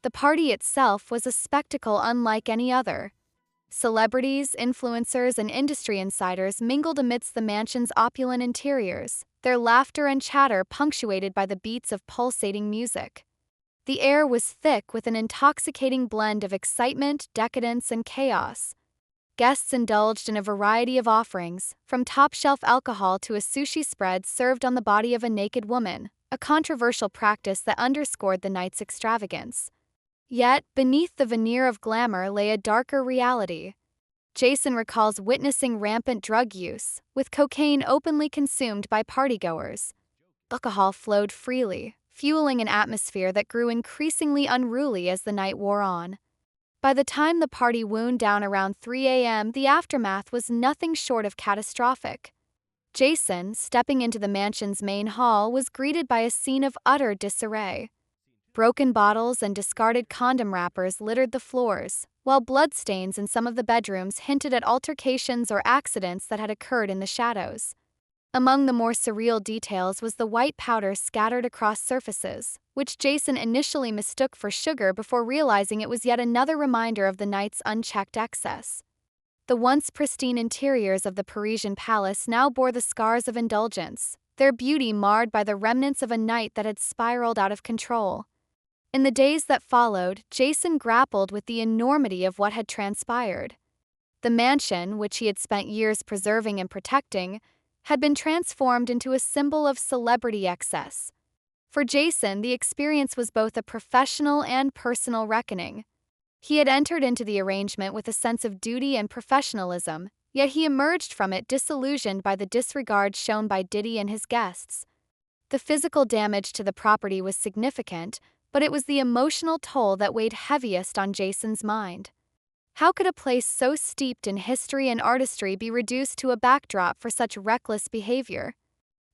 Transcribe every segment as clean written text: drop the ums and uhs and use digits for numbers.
The party itself was a spectacle unlike any other. Celebrities, influencers, and industry insiders mingled amidst the mansion's opulent interiors, their laughter and chatter punctuated by the beats of pulsating music. The air was thick with an intoxicating blend of excitement, decadence, and chaos. Guests indulged in a variety of offerings, from top-shelf alcohol to a sushi spread served on the body of a naked woman, a controversial practice that underscored the night's extravagance. Yet, beneath the veneer of glamour lay a darker reality. Jason recalls witnessing rampant drug use, with cocaine openly consumed by partygoers. Alcohol flowed freely, fueling an atmosphere that grew increasingly unruly as the night wore on. By the time the party wound down around 3 a.m., the aftermath was nothing short of catastrophic. Jason, stepping into the mansion's main hall, was greeted by a scene of utter disarray. Broken bottles and discarded condom wrappers littered the floors, while bloodstains in some of the bedrooms hinted at altercations or accidents that had occurred in the shadows. Among the more surreal details was the white powder scattered across surfaces, which Jason initially mistook for sugar before realizing it was yet another reminder of the night's unchecked excess. The once pristine interiors of the Parisian palace now bore the scars of indulgence, their beauty marred by the remnants of a night that had spiraled out of control. In the days that followed, Jason grappled with the enormity of what had transpired. The mansion, which he had spent years preserving and protecting, had been transformed into a symbol of celebrity excess. For Jason, the experience was both a professional and personal reckoning. He had entered into the arrangement with a sense of duty and professionalism, yet he emerged from it disillusioned by the disregard shown by Diddy and his guests. The physical damage to the property was significant, but it was the emotional toll that weighed heaviest on Jason's mind. How could a place so steeped in history and artistry be reduced to a backdrop for such reckless behavior?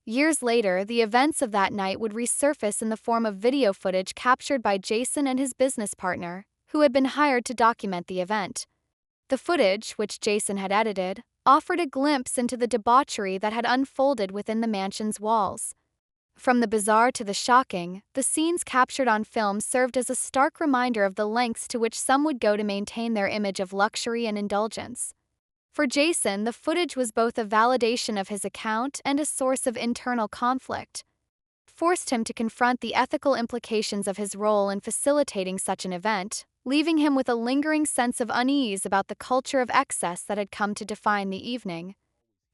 Years later, the events of that night would resurface in the form of video footage captured by Jason and his business partner, who had been hired to document the event. The footage, which Jason had edited, offered a glimpse into the debauchery that had unfolded within the mansion's walls. From the bizarre to the shocking, the scenes captured on film served as a stark reminder of the lengths to which some would go to maintain their image of luxury and indulgence. For Jason, the footage was both a validation of his account and a source of internal conflict. It forced him to confront the ethical implications of his role in facilitating such an event, leaving him with a lingering sense of unease about the culture of excess that had come to define the evening.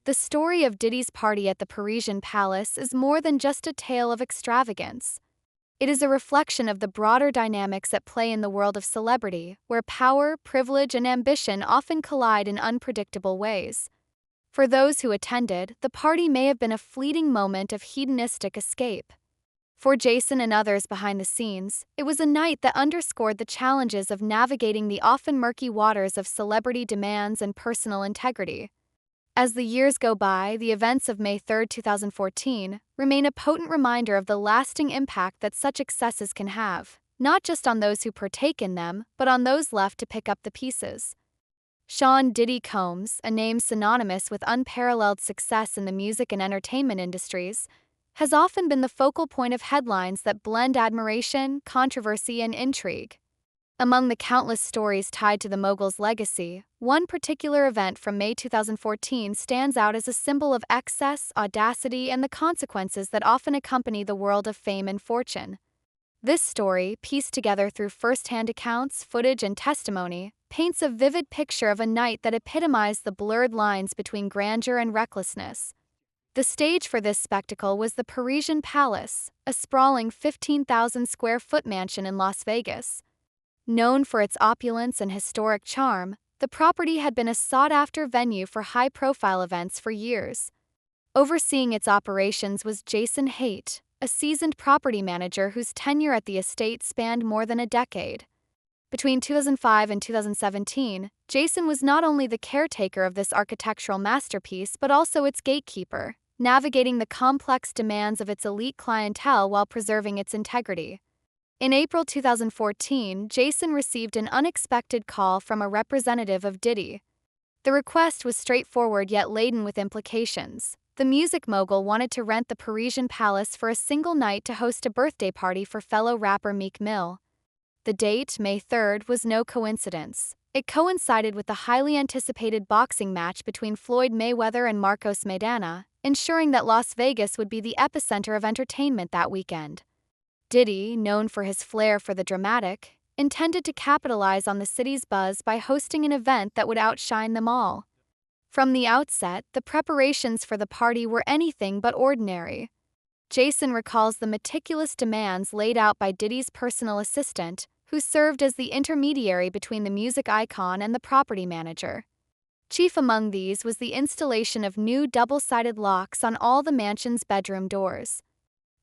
The story of Diddy's party at the Parisian palace is more than just a tale of extravagance. It is a reflection of the broader dynamics at play in the world of celebrity, where power, privilege, and ambition often collide in unpredictable ways. For those who attended, the party may have been a fleeting moment of hedonistic escape. For Jason and others behind the scenes, it was a night that underscored the challenges of navigating the often murky waters of celebrity demands and personal integrity. As the years go by, the events of May 3, 2014, remain a potent reminder of the lasting impact that such excesses can have, not just on those who partake in them, but on those left to pick up the pieces. Sean "Diddy" Combs, a name synonymous with unparalleled success in the music and entertainment industries, has often been the focal point of headlines that blend admiration, controversy, and intrigue. Among the countless stories tied to the mogul's legacy, one particular event from May 2014 stands out as a symbol of excess, audacity, and the consequences that often accompany the world of fame and fortune. This story, pieced together through first-hand accounts, footage, and testimony, paints a vivid picture of a night that epitomized the blurred lines between grandeur and recklessness. The stage for this spectacle was the Parisian Palace, a sprawling 15,000-square-foot mansion in Las Vegas. Known for its opulence and historic charm, the property had been a sought-after venue for high-profile events for years. Overseeing its operations was Jason Haight, a seasoned property manager whose tenure at the estate spanned more than a decade. Between 2005 and 2017, Jason was not only the caretaker of this architectural masterpiece but also its gatekeeper, navigating the complex demands of its elite clientele while preserving its integrity. In April 2014, Jason received an unexpected call from a representative of Diddy. The request was straightforward yet laden with implications. The music mogul wanted to rent the Parisian palace for a single night to host a birthday party for fellow rapper Meek Mill. The date, May 3rd, was no coincidence. It coincided with the highly anticipated boxing match between Floyd Mayweather and Marcos Maidana, ensuring that Las Vegas would be the epicenter of entertainment that weekend. Diddy, known for his flair for the dramatic, intended to capitalize on the city's buzz by hosting an event that would outshine them all. From the outset, the preparations for the party were anything but ordinary. Jason recalls the meticulous demands laid out by Diddy's personal assistant, who served as the intermediary between the music icon and the property manager. Chief among these was the installation of new double-sided locks on all the mansion's bedroom doors.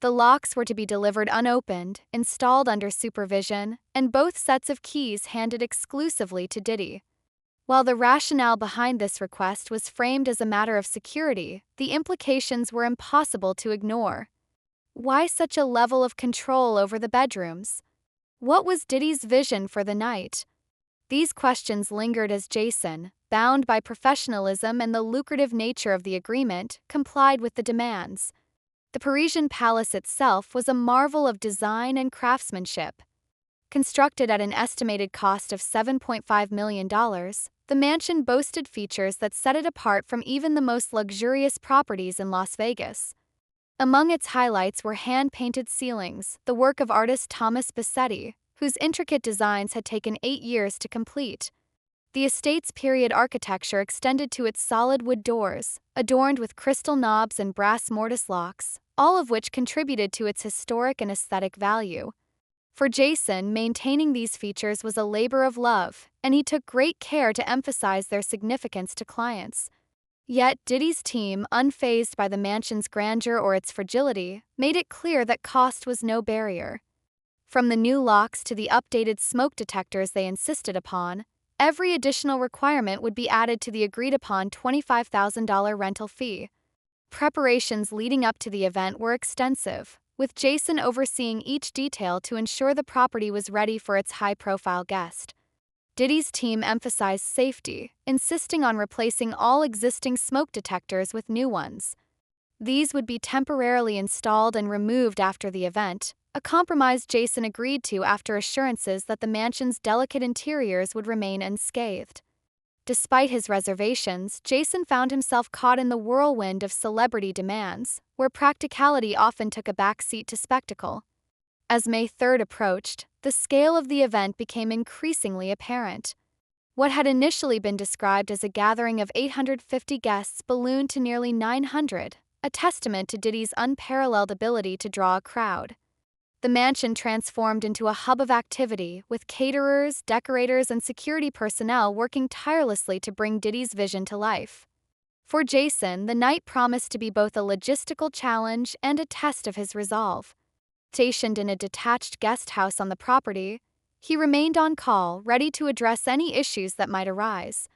The locks were to be delivered unopened, installed under supervision, and both sets of keys handed exclusively to Diddy. While the rationale behind this request was framed as a matter of security, the implications were impossible to ignore. Why such a level of control over the bedrooms? What was Diddy's vision for the night? These questions lingered as Jason, bound by professionalism and the lucrative nature of the agreement, complied with the demands. The Parisian palace itself was a marvel of design and craftsmanship. Constructed at an estimated cost of $7.5 million, the mansion boasted features that set it apart from even the most luxurious properties in Las Vegas. Among its highlights were hand-painted ceilings, the work of artist Thomas Bassetti, whose intricate designs had taken 8 years to complete. The estate's period architecture extended to its solid wood doors, adorned with crystal knobs and brass mortise locks, all of which contributed to its historic and aesthetic value. For Jason, maintaining these features was a labor of love, and he took great care to emphasize their significance to clients. Yet Diddy's team, unfazed by the mansion's grandeur or its fragility, made it clear that cost was no barrier. From the new locks to the updated smoke detectors they insisted upon, every additional requirement would be added to the agreed-upon $25,000 rental fee. Preparations leading up to the event were extensive, with Jason overseeing each detail to ensure the property was ready for its high-profile guest. Diddy's team emphasized safety, insisting on replacing all existing smoke detectors with new ones. These would be temporarily installed and removed after the event, a compromise Jason agreed to after assurances that the mansion's delicate interiors would remain unscathed. Despite his reservations, Jason found himself caught in the whirlwind of celebrity demands, where practicality often took a backseat to spectacle. As May 3rd approached, the scale of the event became increasingly apparent. What had initially been described as a gathering of 850 guests ballooned to nearly 900, a testament to Diddy's unparalleled ability to draw a crowd. The mansion transformed into a hub of activity, with caterers, decorators, and security personnel working tirelessly to bring Diddy's vision to life. For Jason, the night promised to be both a logistical challenge and a test of his resolve. Stationed in a detached guest house on the property, he remained on call, ready to address any issues that might arise.